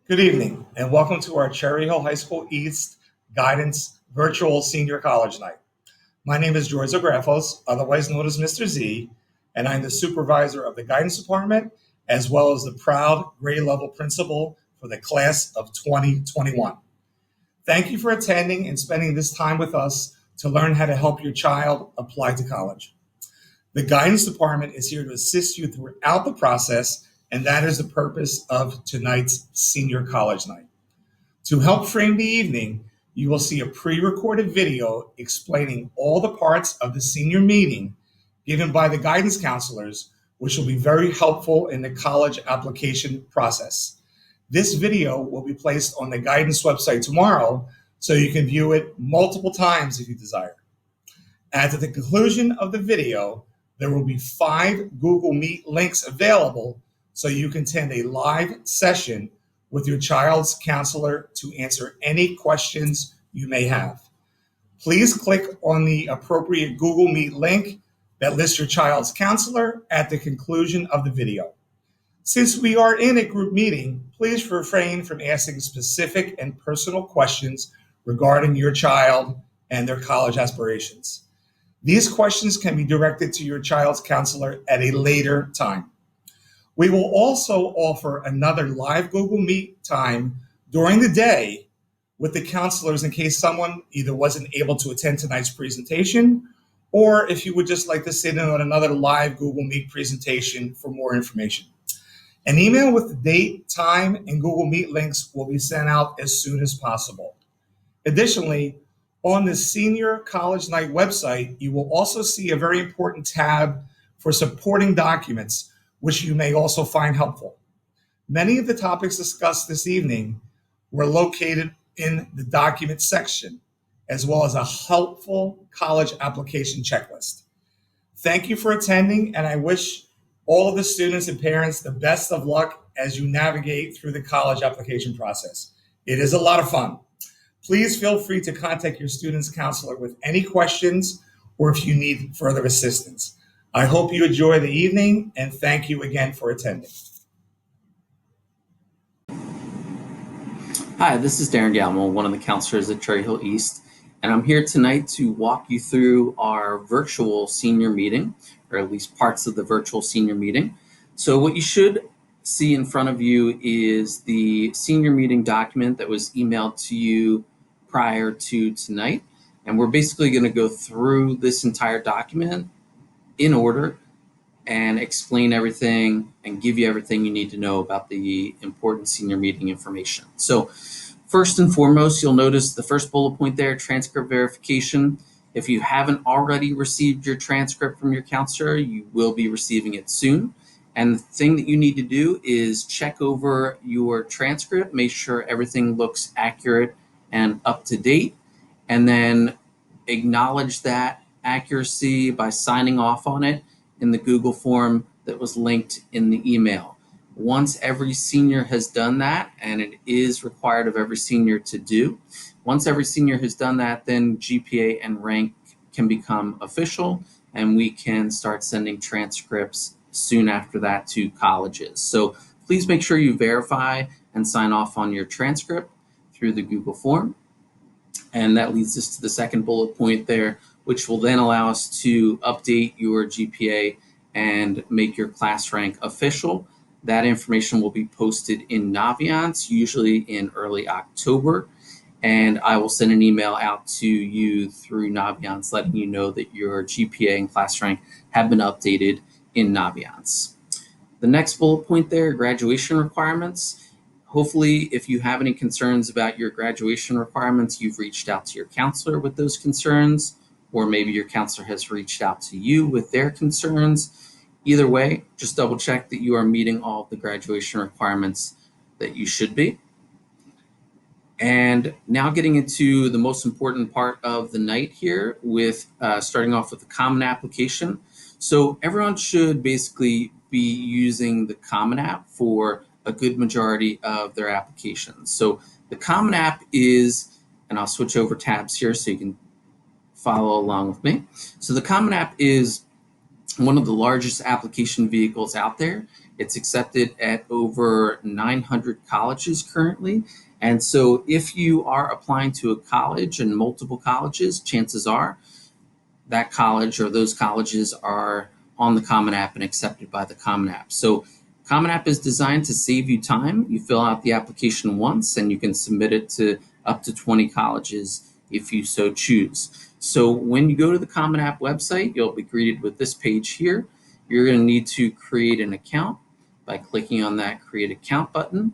Good evening, and welcome to our Cherry Hill High School East Guidance Virtual Senior College Night. My name is George Zagrafos, otherwise known as Mr. Z, and I'm the supervisor of the Guidance Department, as well as the proud grade level principal for the class of 2021. Thank you for attending and spending this time with us to learn how to help your child apply to college. The Guidance Department is here to assist you throughout the process, and that is the purpose of tonight's Senior College Night. To help frame the evening, you will see a pre-recorded video explaining all the parts of the senior meeting given by the guidance counselors, which will be very helpful in the college application process. This video will be placed on the guidance website tomorrow, so you can view it multiple times if you desire. At the conclusion of the video, there will be 5 Google Meet links available so you can attend a live session with your child's counselor to answer any questions you may have. Please click on the appropriate Google Meet link that lists your child's counselor at the conclusion of the video. Since we are in a group meeting, please refrain from asking specific and personal questions regarding your child and their college aspirations. These questions can be directed to your child's counselor at a later time. We will also offer another live Google Meet time during the day with the counselors in case someone either wasn't able to attend tonight's presentation, or if you would just like to sit in on another live Google Meet presentation for more information. An email with the date, time, and Google Meet links will be sent out as soon as possible. Additionally, on the Senior College Night website, you will also see a very important tab for supporting documents, which you may also find helpful. Many of the topics discussed this evening were located in the document section, as well as a helpful college application checklist. Thank you for attending, and I wish all of the students and parents the best of luck as you navigate through the college application process. It is a lot of fun. Please feel free to contact your student's counselor with any questions or if you need further assistance. I hope you enjoy the evening, and thank you again for attending. Hi, this is Darren Galmo, one of the counselors at Cherry Hill East, and I'm here tonight to walk you through our virtual senior meeting, or at least parts of the virtual senior meeting. So what you should see in front of you is the senior meeting document that was emailed to you prior to tonight, and we're basically going to go through this entire document in order and explain everything and give you everything you need to know about the important senior meeting information. So first and foremost, you'll notice the first bullet point there, transcript verification. If you haven't already received your transcript from your counselor, you will be receiving it soon. And the thing that you need to do is check over your transcript, make sure everything looks accurate and up to date, and then acknowledge that accuracy by signing off on it in the Google form that was linked in the email. Once every senior has done that, and it is required of every senior to do, once every senior has done that, then GPA and rank can become official, and we can start sending transcripts soon after that to colleges. So please make sure you verify and sign off on your transcript through the Google form. And that leads us to the second bullet point there, which will then allow us to update your GPA and make your class rank official. That information will be posted in Naviance, usually in early October. And I will send an email out to you through Naviance letting you know that your GPA and class rank have been updated in Naviance. The next bullet point there, graduation requirements. Hopefully, if you have any concerns about your graduation requirements, you've reached out to your counselor with those concerns, or maybe your counselor has reached out to you with their concerns. Either way, just double check that you are meeting all of the graduation requirements that you should be. And now getting into the most important part of the night here with starting off with the Common Application. So everyone should basically be using the Common App for a good majority of their applications. So the Common App is, and I'll switch over tabs here so you can follow along with me. So the Common App is one of the largest application vehicles out there. It's accepted at over 900 colleges currently. And so if you are applying to a college and multiple colleges, chances are that college or those colleges are on the Common App and accepted by the Common App. So Common App is designed to save you time. You fill out the application once and you can submit it to up to 20 colleges if you so choose. So when you go to the Common App website, you'll be greeted with this page here. You're going to need to create an account by clicking on that Create Account button.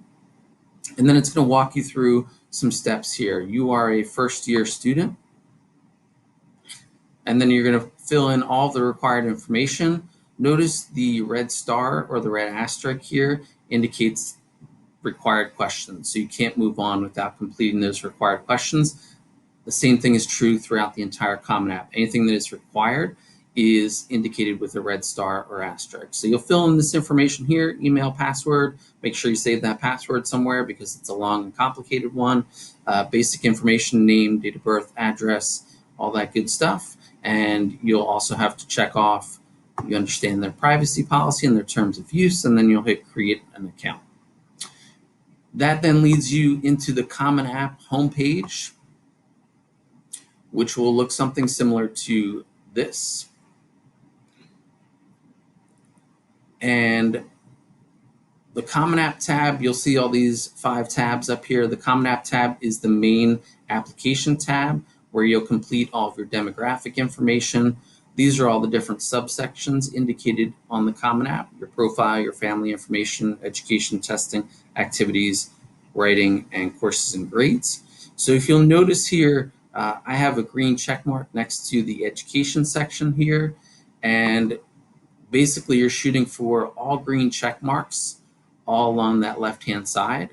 And then it's going to walk you through some steps here. You are a first-year student. And then you're going to fill in all the required information. Notice the red star or the red asterisk here indicates required questions. So you can't move on without completing those required questions. The same thing is true throughout the entire Common App. Anything that is required is indicated with a red star or asterisk. So you'll fill in this information here, email, password. Make sure you save that password somewhere because it's a long and complicated one. Basic information, name, date of birth, address, all that good stuff. And you'll also have to check off you understand their privacy policy and their terms of use, and then you'll hit create an account. That then leads you into the Common App homepage, which will look something similar to this. And the Common App tab, you'll see all these 5 tabs up here. The Common App tab is the main application tab where you'll complete all of your demographic information. These are all the different subsections indicated on the Common App: your profile, your family information, education, testing, activities, writing, and courses and grades. So if you'll notice here, I have a green check mark next to the education section here. And basically you're shooting for all green check marks all on that left-hand side.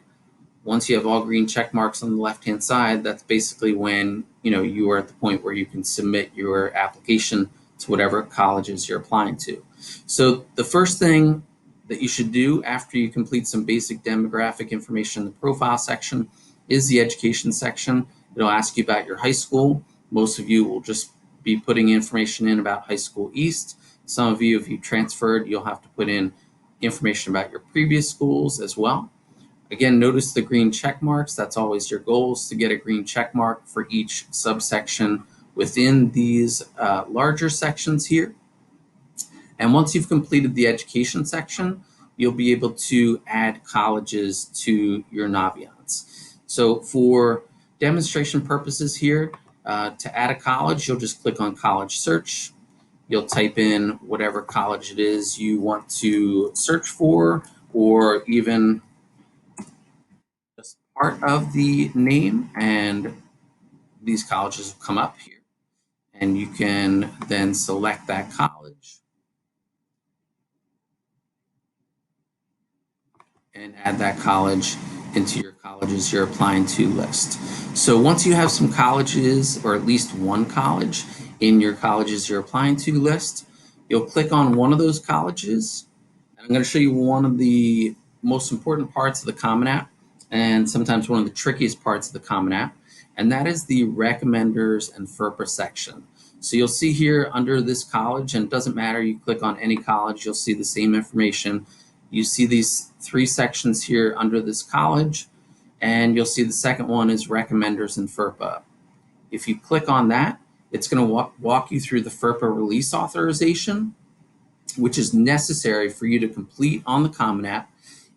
Once you have all green check marks on the left-hand side, that's basically when you are at the point where you can submit your application to whatever colleges you're applying to. So the first thing that you should do after you complete some basic demographic information in the profile section is the education section. It'll ask you about your high school. Most of you will just be putting information in about High School East. Some of you, if you transferred, you'll have to put in information about your previous schools as well. Again, notice the green check marks. That's always your goal, is to get a green check mark for each subsection within these larger sections here. And once you've completed the education section, you'll be able to add colleges to your Naviance. So for demonstration purposes here, to add a college, you'll just click on college search. You'll type in whatever college it is you want to search for, or even just part of the name, and these colleges will come up here. And you can then select that college and add that college into your colleges you're applying to list. So once you have some colleges, or at least one college in your colleges you're applying to list, you'll click on one of those colleges. And I'm going to show you one of the most important parts of the Common App, and sometimes one of the trickiest parts of the Common App, and that is the recommenders and FERPA section. So you'll see here under this college, and it doesn't matter, you click on any college, you'll see the same information. You see these 3 sections here under this college, and you'll see the second one is recommenders and FERPA. If you click on that, it's going to walk you through the FERPA release authorization, which is necessary for you to complete on the Common App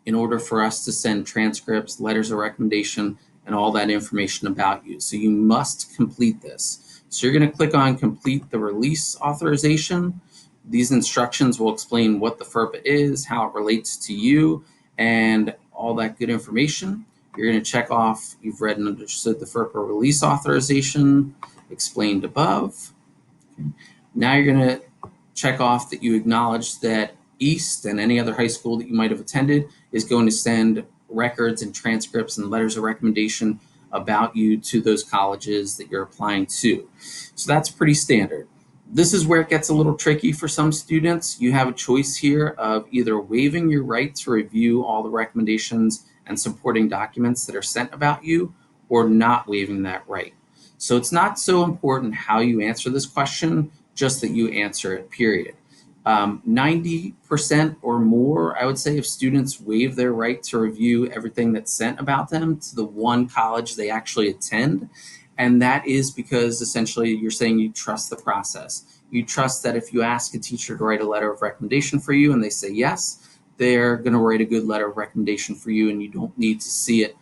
in order for us to send transcripts, letters of recommendation, and all that information about you. So you must complete this. So you're going to click on complete the release authorization. These instructions will explain what the FERPA is, how it relates to you, and all that good information. You're going to check off you've read and understood the FERPA release authorization explained above. Okay. Now you're going to check off that you acknowledge that East and any other high school that you might have attended is going to send records and transcripts and letters of recommendation about you to those colleges that you're applying to. So that's pretty standard. This is where it gets a little tricky for some students. You have a choice here of either waiving your right to review all the recommendations and supporting documents that are sent about you, or not waiving that right. So it's not so important how you answer this question, just that you answer it, period. 90% or more, I would say, of students waive their right to review everything that's sent about them to the one college they actually attend. And that is because essentially you're saying you trust the process. You trust that if you ask a teacher to write a letter of recommendation for you and they say yes, they're going to write a good letter of recommendation for you, and you don't need to see it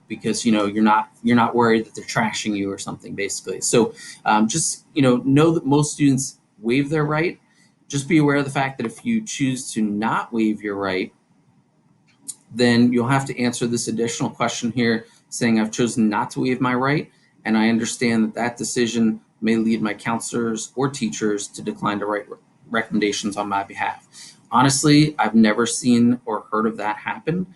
because you're not worried that they're trashing you or something, basically. So just know that most students waive their right. Just be aware of the fact that if you choose to not waive your right, then you'll have to answer this additional question here saying I've chosen not to waive my right, and I understand that that decision may lead my counselors or teachers to decline to write recommendations on my behalf. Honestly, I've never seen or heard of that happen,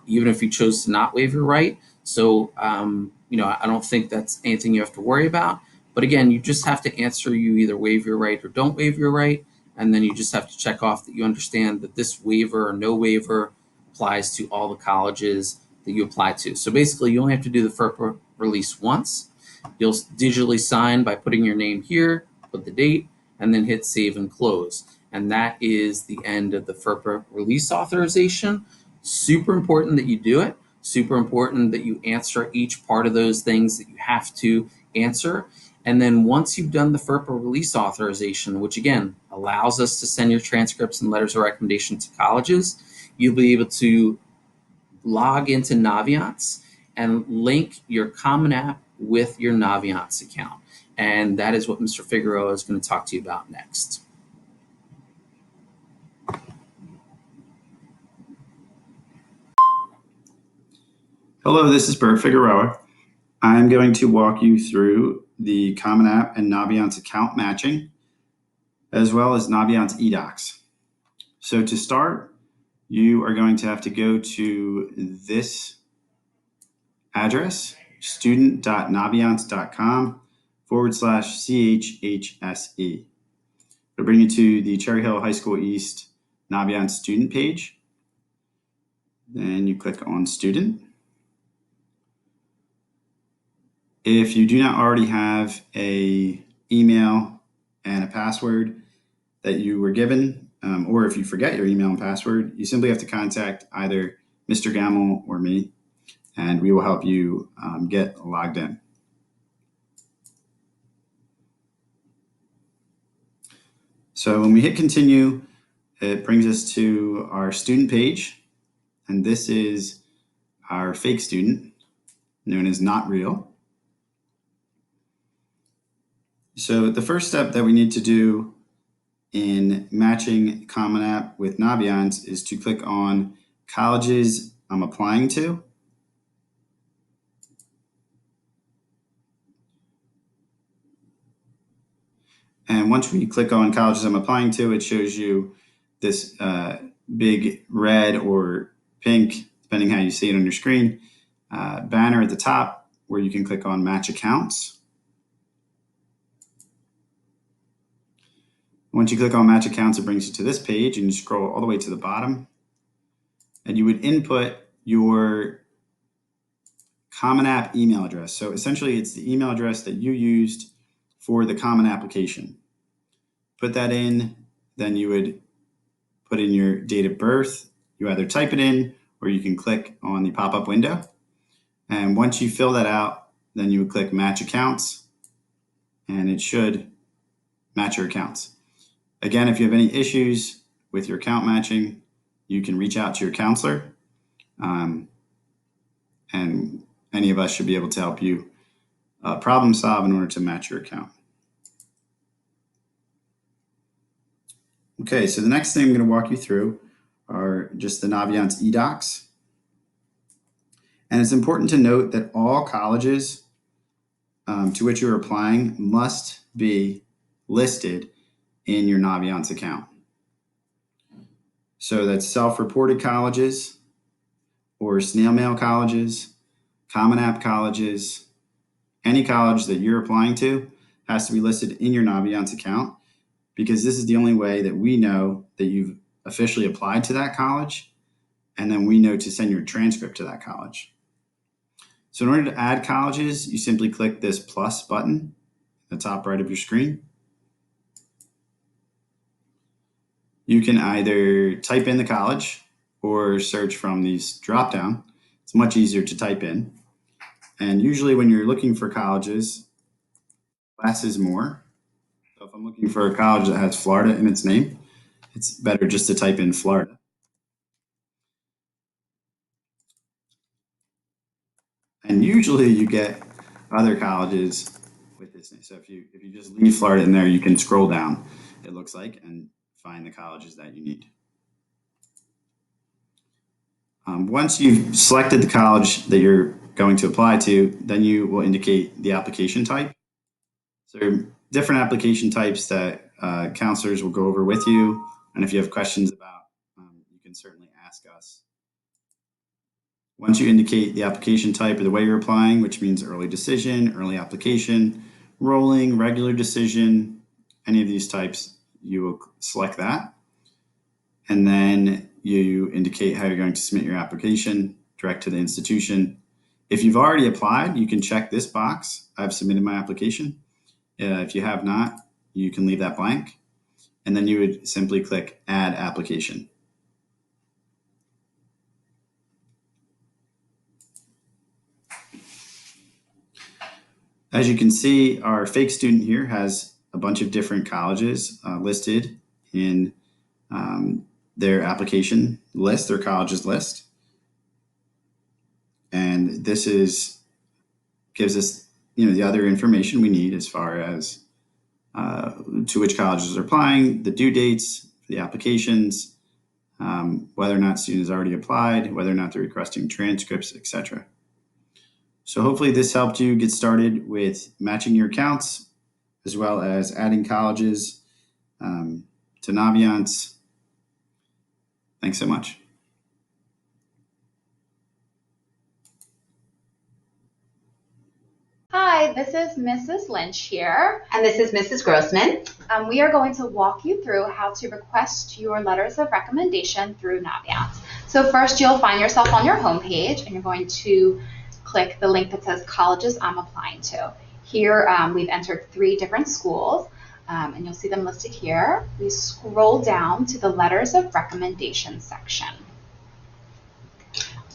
even if you chose to not waive your right. So, I don't think that's anything you have to worry about. But again, you just have to answer you either waive your right or don't waive your right. And then you just have to check off that you understand that this waiver or no waiver applies to all the colleges that you apply to. So basically, you only have to do the FERPA release once. You'll digitally sign by putting your name here, put the date, and then hit save and close. And that is the end of the FERPA release authorization. Super important that you do it. Super important that you answer each part of those things that you have to answer. And then once you've done the FERPA release authorization, which again allows us to send your transcripts and letters of recommendation to colleges, you'll be able to log into Naviance and link your Common App with your Naviance account. And that is what Mr. Figueroa is going to talk to you about next. Hello, this is Bert Figueroa. I'm going to walk you through the Common App and Naviance account matching, as well as Naviance eDocs. So to start, you are going to have to go to this address, student.naviance.com/CHHSE. It'll bring you to the Cherry Hill High School East Naviance student page. Then you click on student. If you do not already have an email and a password that you were given, or if you forget your email and password, you simply have to contact either Mr. Gamble or me, and we will help you get logged in. So when we hit continue, it brings us to our student page, and this is our fake student, known as Not Real. So the first step that we need to do in matching Common App with Naviance is to click on colleges I'm applying to. And once we click on colleges I'm applying to, it shows you this big red or pink, depending how you see it on your screen, banner at the top where you can click on Match Accounts. Once you click on Match Accounts, it brings you to this page, and you scroll all the way to the bottom, and you would input your Common App email address. So essentially, it's the email address that you used for the Common application. Put that in, then you would put in your date of birth. You either type it in or you can click on the pop-up window. And once you fill that out, then you would click Match Accounts, and it should match your accounts. Again, if you have any issues with your account matching, you can reach out to your counselor, and any of us should be able to help you problem solve in order to match your account. Okay, so the next thing I'm going to walk you through are just the Naviance eDocs. And it's important to note that all colleges to which you're applying must be listed in your Naviance account. So that's self-reported colleges or snail mail colleges, Common App colleges, any college that you're applying to has to be listed in your Naviance account, because this is the only way that we know that you've officially applied to that college, and then we know to send your transcript to that college. So in order to add colleges, you simply click this plus button at the top right of your screen. you can either type in the college or search from these drop down. It's much easier to type in. And usually when you're looking for colleges, less is more. So if I'm looking for a college that has Florida in its name, it's better just to type in Florida. And usually you get other colleges with this name. So if you just leave Florida in there, you can scroll down, it looks like, and find the colleges that you need. Once you've selected the college that you're going to apply to, then you will indicate the application type. So there are different application types that counselors will go over with you. And if you have questions about, you can certainly ask us. Once you indicate the application type or the way you're applying, which means early decision, early application, rolling, regular decision, any of these types, you will select that. And then you indicate how you're going to submit your application direct to the institution. If you've already applied, you can check this box, I've submitted my application. If you have not, you can leave that blank. And then you would simply click Add Application. As you can see, our fake student here has a bunch of different colleges listed in their application list, their colleges list. And this gives us the other information we need as far as to which colleges are applying, the due dates for the applications, whether or not students already applied, whether or not they're requesting transcripts, etc. So hopefully this helped you get started with matching your accounts, as well as adding colleges to Naviance. Thanks so much. Hi, this is Mrs. Lynch here. And this is Mrs. Grossman. We are going to walk you through how to request your letters of recommendation through Naviance. So first you'll find yourself on your home page and you're going to click the link that says Colleges I'm Applying to. Here we've entered 3 different schools and you'll see them listed here. We scroll down to the letters of recommendation section.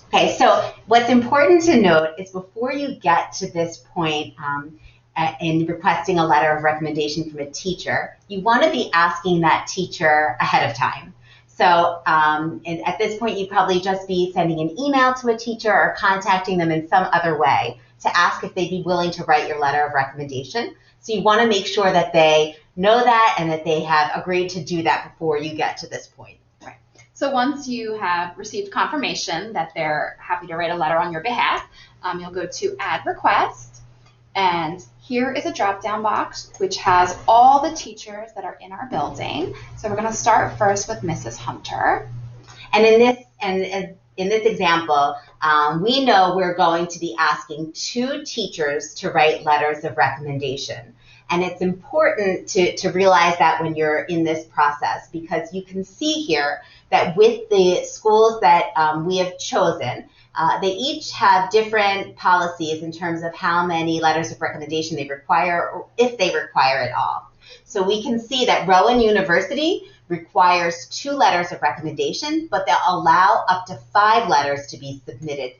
Okay, so what's important to note is before you get to this point in requesting a letter of recommendation from a teacher, you want to be asking that teacher ahead of time. So and at this point, you'd probably just be sending an email to a teacher or contacting them in some other way to ask if they'd be willing to write your letter of recommendation. So you want to make sure that they know that and that they have agreed to do that before you get to this point. So once you have received confirmation that they're happy to write a letter on your behalf, you'll go to Add Request, and here is a drop-down box which has all the teachers that are in our building. So we're going to start first with Mrs. Hunter. And in this example, we know we're going to be asking 2 teachers to write letters of recommendation. And it's important to realize that when you're in this process, because you can see here that with the schools that we have chosen, they each have different policies in terms of how many letters of recommendation they require, or if they require at all. So we can see that Rowan University requires 2 letters of recommendation, but they'll allow up to 5 letters to be submitted.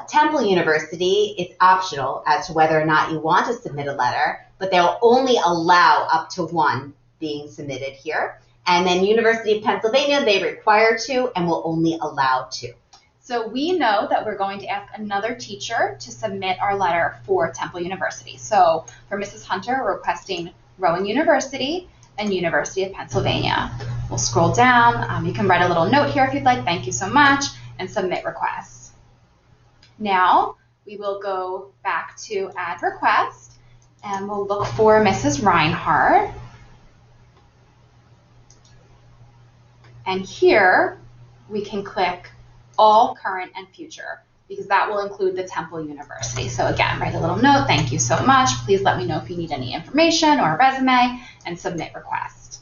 Temple University, it's optional as to whether or not you want to submit a letter, but they'll only allow up to 1 being submitted here. And then University of Pennsylvania, they require 2 and will only allow 2. So we know that we're going to ask another teacher to submit our letter for Temple University. So for Mrs. Hunter, we're requesting Rowan University and University of Pennsylvania. We'll scroll down. You can write a little note here if you'd like. Thank you so much, and submit requests. Now we will go back to Add Request, and we'll look for Mrs. Reinhardt. And here we can click All Current and Future, because that will include the Temple University. So again, write a little note, thank you so much. Please let me know if you need any information or a resume, and submit request.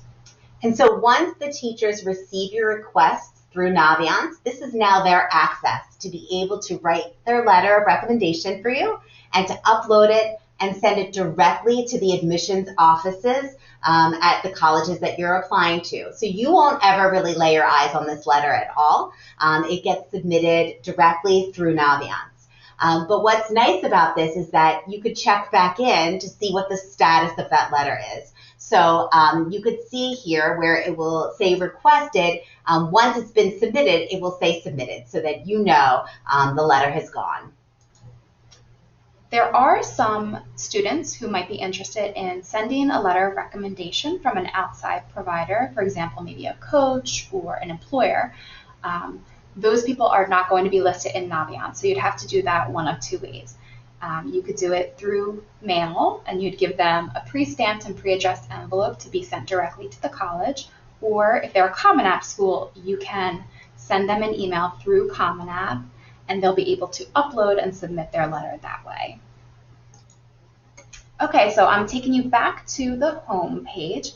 And so once the teachers receive your request through Naviance, this is now their access to be able to write their letter of recommendation for you and to upload it and send it directly to the admissions offices at the colleges that you're applying to. So you won't ever really lay your eyes on this letter at all. It gets submitted directly through Naviance. But what's nice about this is that you could check back in to see what the status of that letter is. So you could see here where it will say requested. Once it's been submitted, it will say submitted so that you know the letter has gone. There are some students who might be interested in sending a letter of recommendation from an outside provider, for example, maybe a coach or an employer. Those people are not going to be listed in Naviance, so you'd have to do that one of two ways. You could do it through mail, and you'd give them a pre-stamped and pre-addressed envelope to be sent directly to the college. Or if they're a Common App school, you can send them an email through Common App, and they'll be able to upload and submit their letter that way. Okay, so I'm taking you back to the home page,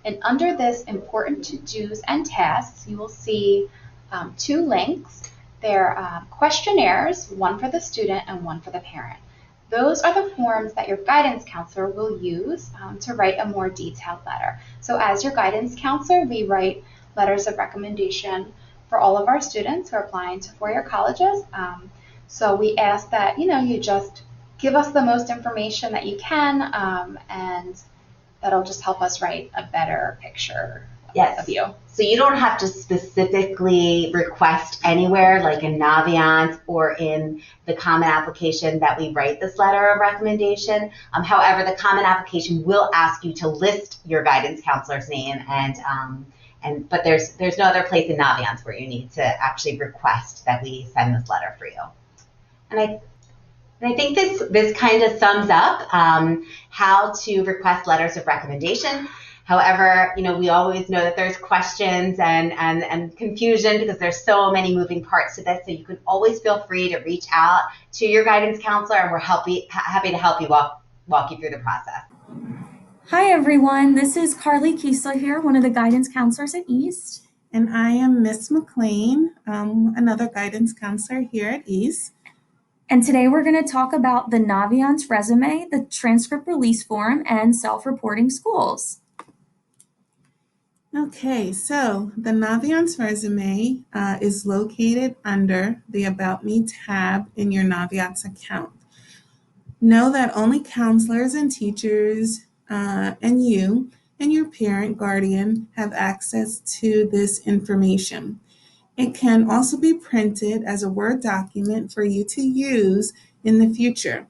and under this important to-dos and tasks, you will see two links. They're questionnaires, one for the student and one for the parent. Those are the forms that your guidance counselor will use to write a more detailed letter. So as your guidance counselor, we write letters of recommendation for all of our students who are applying to four-year colleges. So we ask that you just give us the most information that you can, and that'll just help us write a better picture of you. So you don't have to specifically request anywhere like in Naviance or in the Common Application that we write this letter of recommendation. However, the Common Application will ask you to list your guidance counselor's name, but there's no other place in Naviance where you need to actually request that we send this letter for you. And I think this kind of sums up how to request letters of recommendation. However, we always know that there's questions and confusion because there's so many moving parts to this. So you can always feel free to reach out to your guidance counselor, and we're happy to help you walk you through the process. Hi everyone, this is Carly Kiesler here, one of the guidance counselors at East. And I am Miss McLean, another guidance counselor here at East. And today we're going to talk about the Naviance resume, the transcript release form, and self-reporting schools. Okay, so the Naviance resume is located under the About Me tab in your Naviance account. Know that only counselors and teachers and you and your parent guardian have access to this information. It can also be printed as a Word document for you to use in the future.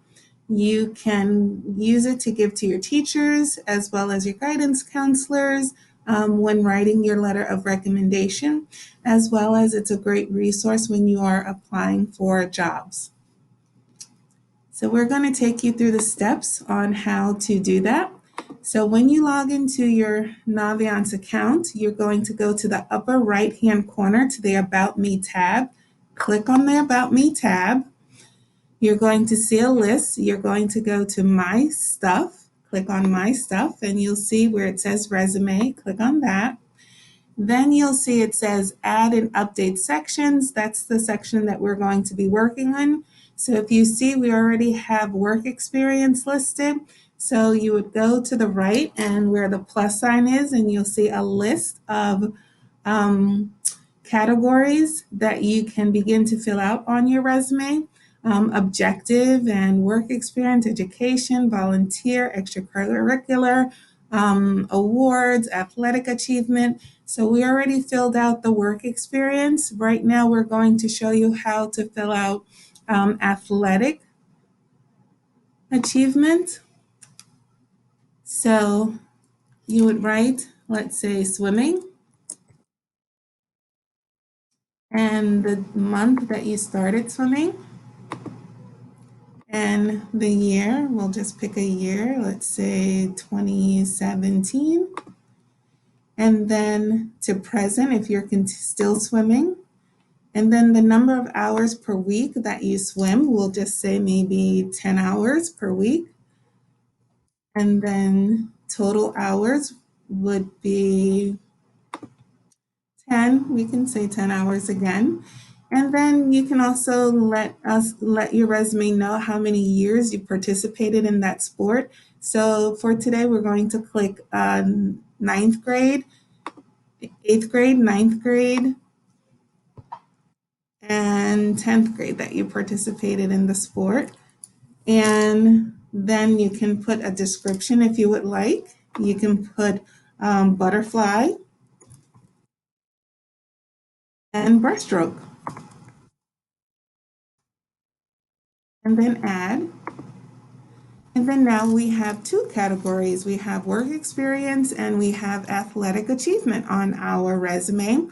You can use it to give to your teachers as well as your guidance counselors when writing your letter of recommendation, as well as it's a great resource when you are applying for jobs. So we're going to take you through the steps on how to do that. So when you log into your Naviance account, you're going to go to the upper right-hand corner to the About Me tab. Click on the About Me tab. You're going to see a list. You're going to go to My Stuff. Click on My Stuff, and you'll see where it says Resume. Click on that. Then you'll see it says Add and Update Sections. That's the section that we're going to be working on. So if you see, we already have work experience listed. So you would go to the right and where the plus sign is, and you'll see a list of categories that you can begin to fill out on your resume. Objective and work experience, education, volunteer, extracurricular, awards, athletic achievement. So we already filled out the work experience. Right now we're going to show you how to fill out athletic achievement. So you would write, let's say, swimming, and the month that you started swimming, and the year. We'll just pick a year, let's say 2017. And then to present, if you're still swimming. And then the number of hours per week that you swim, we'll just say maybe 10 hours per week. And then total hours would be 10, we can say 10 hours again. And then you can also let your resume know how many years you participated in that sport. So for today, we're going to click ninth grade, 8th grade, ninth grade, and 10th grade that you participated in the sport. And then you can put a description if you would like. You can put butterfly and breaststroke. And then add. And then now we have two categories. We have work experience and we have athletic achievement on our resume.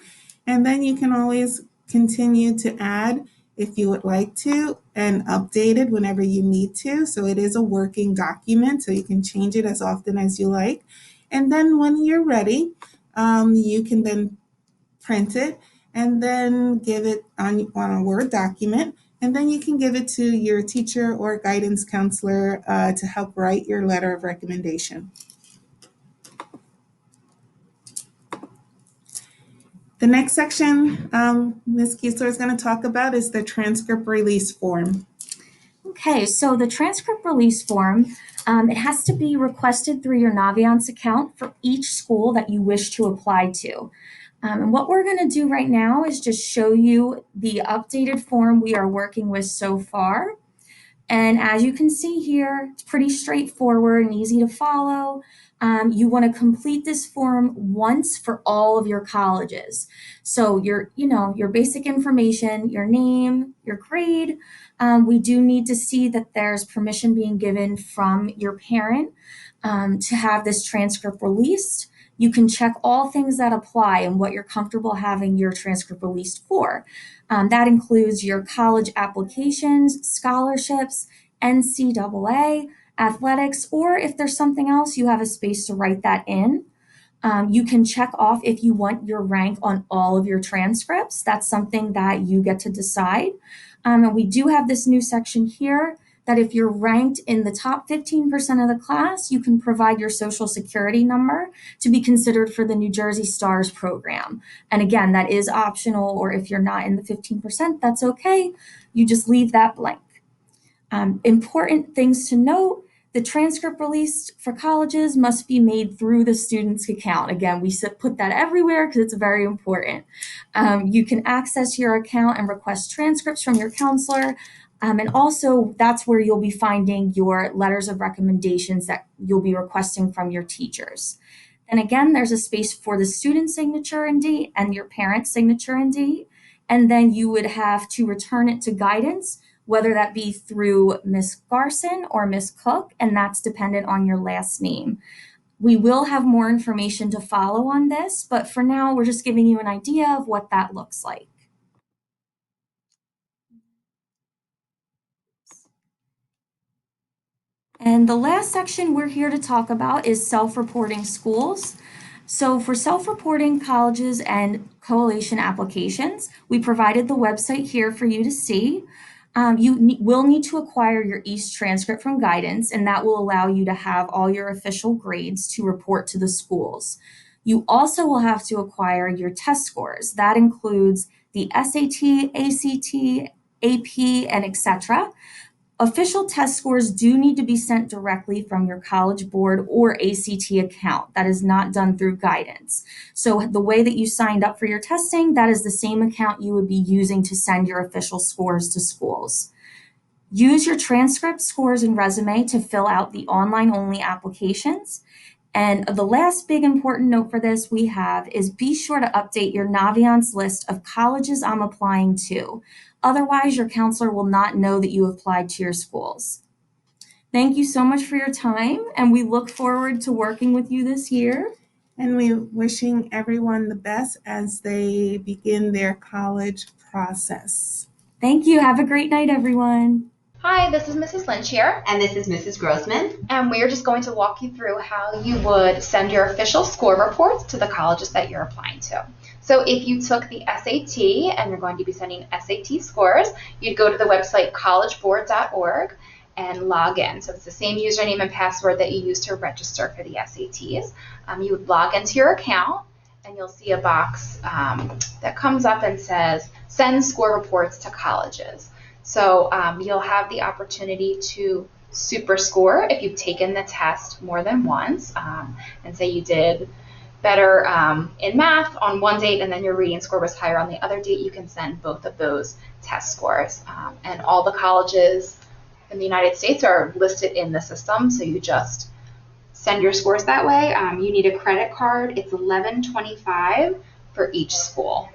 And then you can always continue to add if you would like to and update it whenever you need to. So it is a working document, so you can change it as often as you like. And then when you're ready, you can then print it and then give it on a Word document. And then you can give it to your teacher or guidance counselor to help write your letter of recommendation. The next section Ms. Kiesler is going to talk about is the transcript release form. Okay, so the transcript release form, it has to be requested through your Naviance account for each school that you wish to apply to. And what we're going to do right now is just show you the updated form we are working with so far. And as you can see here, it's pretty straightforward and easy to follow. You want to complete this form once for all of your colleges. So your basic information, your name, your grade. We do need to see that there's permission being given from your parent to have this transcript released. You can check all things that apply and what you're comfortable having your transcript released for. That includes your college applications, scholarships, NCAA, athletics, or if there's something else, you have a space to write that in. You can check off if you want your rank on all of your transcripts. That's something that you get to decide. And we do have this new section here that if you're ranked in the top 15% of the class, you can provide your social security number to be considered for the New Jersey STARS program. And again, that is optional, or if you're not in the 15%, that's okay. You just leave that blank. Important things to note, the transcript released for colleges must be made through the student's account. Again, we put that everywhere because it's very important. You can access your account and request transcripts from your counselor. And also, that's where you'll be finding your letters of recommendations that you'll be requesting from your teachers. And again, there's a space for the student signature and date and your parent's signature and date. And then you would have to return it to guidance, whether that be through Ms. Garson or Ms. Cook, and that's dependent on your last name. We will have more information to follow on this, but for now, we're just giving you an idea of what that looks like. And the last section we're here to talk about is self-reporting schools. So for self-reporting colleges and coalition applications, we provided the website here for you to see. You will need to acquire your EAST transcript from guidance, and that will allow you to have all your official grades to report to the schools. You also will have to acquire your test scores. That includes the SAT, ACT, AP, and etc. Official test scores do need to be sent directly from your College Board or ACT account. That is not done through guidance. So the way that you signed up for your testing, that is the same account you would be using to send your official scores to schools. Use your transcript, scores, and resume to fill out the online-only applications. And the last big important note for this we have is be sure to update your Naviance list of colleges I'm applying to. Otherwise, your counselor will not know that you applied to your schools. Thank you so much for your time, and we look forward to working with you this year. And we're wishing everyone the best as they begin their college process. Thank you. Have a great night, everyone. Hi, this is Mrs. Lynch here, And this is Mrs. Grossman. and we are just going to walk you through how you would send your official score reports to the colleges that you're applying to. So if you took the SAT and you're going to be sending SAT scores, you'd go to the website collegeboard.org and log in. So it's the same username and password that you use to register for the SATs. You would log into your account, and you'll see a box that comes up and says send score reports to colleges. So you'll have the opportunity to super score if you've taken the test more than once, and say you did better in math on one date and then your reading score was higher on the other date. You can send both of those test scores, and all the colleges in the United States are listed in the system, so you just send your scores that way. You need a credit card. It's $11.25 for each school.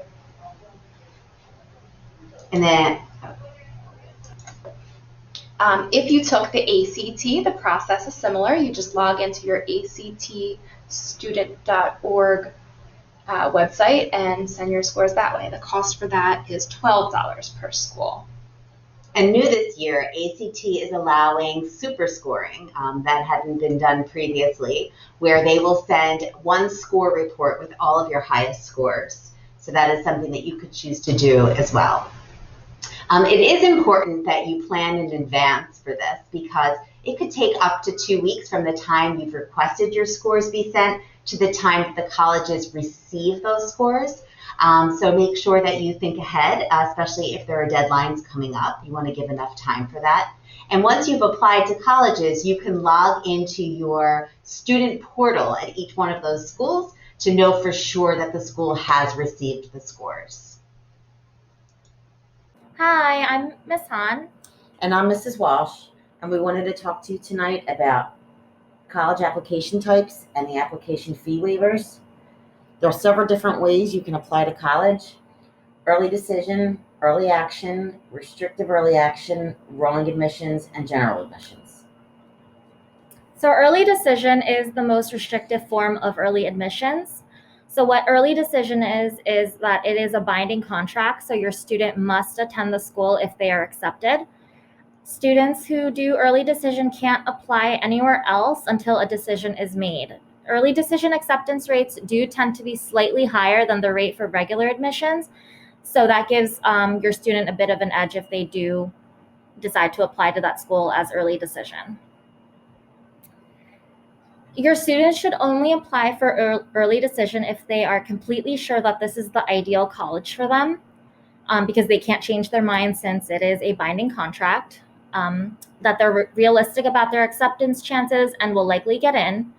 And then if you took the ACT, the process is similar. You just log into your actstudent.org website and send your scores that way. The cost for that is $12 per school. And new this year, ACT is allowing super scoring that hadn't been done previously, where they will send one score report with all of your highest scores. So that is something that you could choose to do as well. It is important that you plan in advance for this because it could take up to 2 weeks from the time you've requested your scores be sent to the time that the colleges receive those scores. So make sure that you think ahead, especially if there are deadlines coming up. You want to give enough time for that. And once you've applied to colleges, you can log into your student portal at each one of those schools to know for sure that the school has received the scores. Hi, I'm Miss Han. And I'm Mrs. Walsh, and we wanted to talk to you tonight about college application types and the application fee waivers. There are several different ways you can apply to college: early decision, early action, restrictive early action, rolling admissions, and general admissions. So early decision is the most restrictive form of early admissions. So what early decision is that it is a binding contract, so your student must attend the school if they are accepted. Students who do early decision can't apply anywhere else until a decision is made. Early decision acceptance rates do tend to be slightly higher than the rate for regular admissions, so that gives your student a bit of an edge if they do decide to apply to that school as early decision. Your students should only apply for early decision if they are completely sure that this is the ideal college for them, because they can't change their mind since it is a binding contract, that they're realistic about their acceptance chances and will likely get in,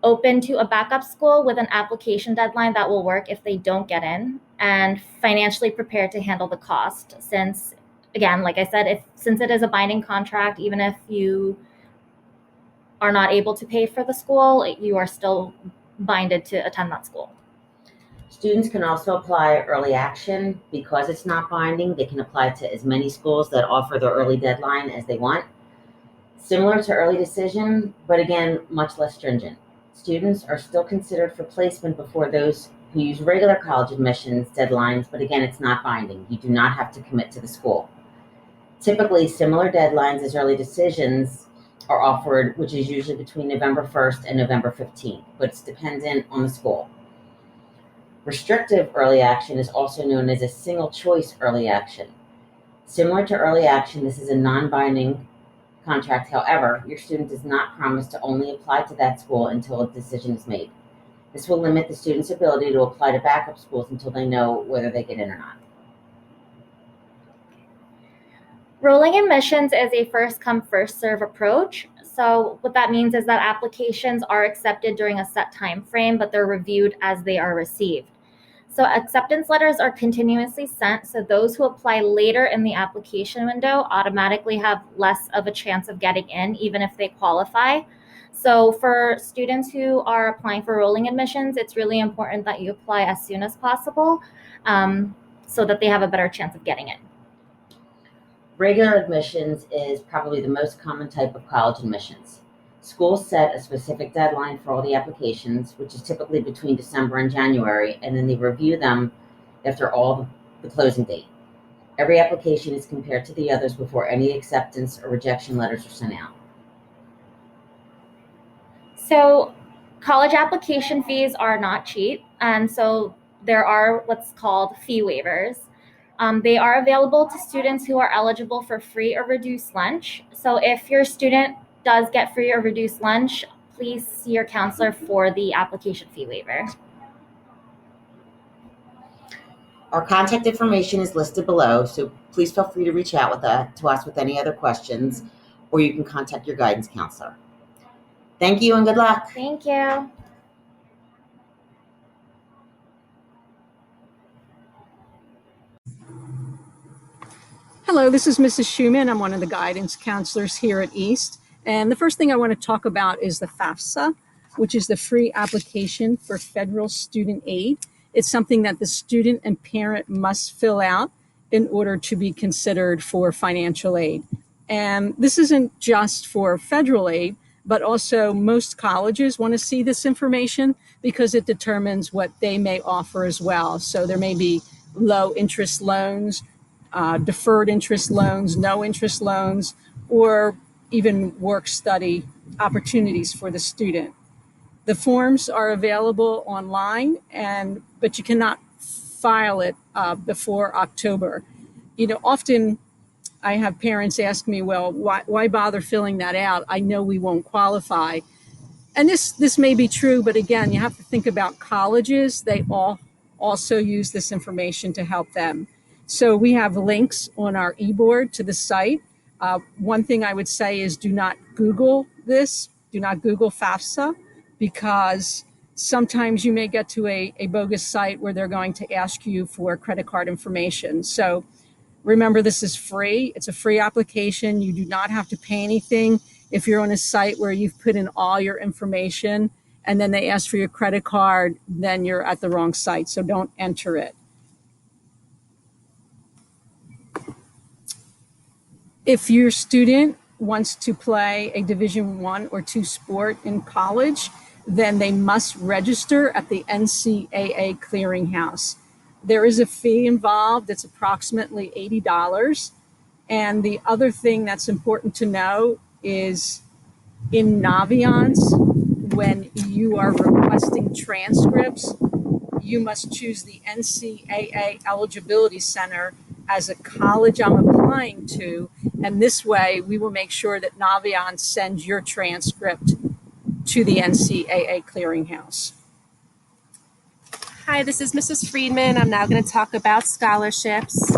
open to a backup school with an application deadline that will work if they don't get in, and financially prepared to handle the cost since, again, like I said, since it is a binding contract, even if you are not able to pay for the school, you are still binded to attend that school. Students can also apply early action. Because it's not binding, they can apply to as many schools that offer the early deadline as they want. Similar to early decision, but again, much less stringent. Students are still considered for placement before those who use regular college admissions deadlines, but again, it's not binding. You do not have to commit to the school. Typically, similar deadlines as early decisions are offered, which is usually between November 1st and November 15th, but it's dependent on the school. Restrictive early action is also known as a single choice early action. Similar to early action, this is a non-binding contract. However, your student does not promise to only apply to that school until a decision is made. This will limit the student's ability to apply to backup schools until they know whether they get in or not. Rolling admissions is a first-come, first-serve approach. So what that means is that applications are accepted during a set time frame, but they're reviewed as they are received. So acceptance letters are continuously sent, so those who apply later in the application window automatically have less of a chance of getting in, even if they qualify. So for students who are applying for rolling admissions, it's really important that you apply as soon as possible, so that they have a better chance of getting in. Regular admissions is probably the most common type of college admissions. Schools set a specific deadline for all the applications, which is typically between December and January, and then they review them after all the closing date. Every application is compared to the others before any acceptance or rejection letters are sent out. So college application fees are not cheap, and so there are what's called fee waivers. They are available to students who are eligible for free or reduced lunch. So if your student does get free or reduced lunch, please see your counselor for the application fee waiver. Our contact information is listed below, so please feel free to reach out to us with any other questions, or you can contact your guidance counselor. Thank you and good luck. Thank you. Hello, this is Mrs. Schuman. I'm one of the guidance counselors here at East. And the first thing I want to talk about is the FAFSA, which is the free application for federal student aid. It's something that the student and parent must fill out in order to be considered for financial aid. And this isn't just for federal aid, but also most colleges want to see this information because it determines what they may offer as well. So there may be low interest loans, deferred interest loans, no interest loans, or even work study opportunities for the student. The forms are available online, but you cannot file it before October. Often I have parents ask me, well, why bother filling that out? I know we won't qualify. And this may be true, but again, you have to think about colleges. They all also use this information to help them. So we have links on our e-board to the site. One thing I would say is do not Google this. Do not Google FAFSA, because sometimes you may get to a bogus site where they're going to ask you for credit card information. So remember, this is free. It's a free application. You do not have to pay anything. If you're on a site where you've put in all your information and then they ask for your credit card, then you're at the wrong site. So don't enter it. If your student wants to play a Division I or II sport in college, then they must register at the NCAA clearinghouse. There is a fee involved. It's approximately $80. And the other thing that's important to know is in Naviance, when you are requesting transcripts, you must choose the NCAA Eligibility Center as a college I'm applying to. And this way, we will make sure that Naviance sends your transcript to the NCAA clearinghouse. Hi, this is Mrs. Friedman. I'm now going to talk about scholarships.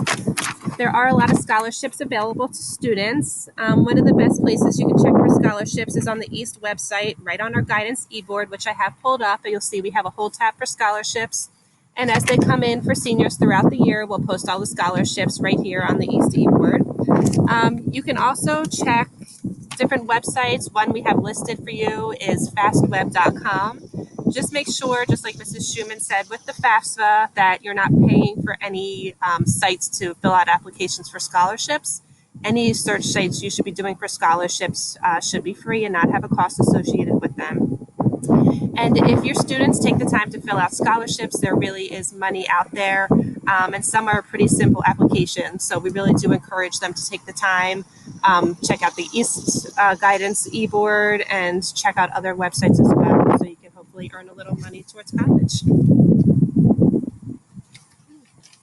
There are a lot of scholarships available to students. One of the best places you can check for scholarships is on the East website, right on our guidance e-board, which I have pulled up. And you'll see we have a whole tab for scholarships. And as they come in for seniors throughout the year, we'll post all the scholarships right here on the East e-board. You can also check different websites. One we have listed for you is fastweb.com. Just make sure, just like Mrs. Schuman said, with the FAFSA, that you're not paying for any sites to fill out applications for scholarships. Any search sites you should be doing for scholarships should be free and not have a cost associated with them. And if your students take the time to fill out scholarships, there really is money out there, and some are pretty simple applications. So we really do encourage them to take the time, check out the East Guidance e-board, and check out other websites as well, so you can hopefully earn a little money towards college.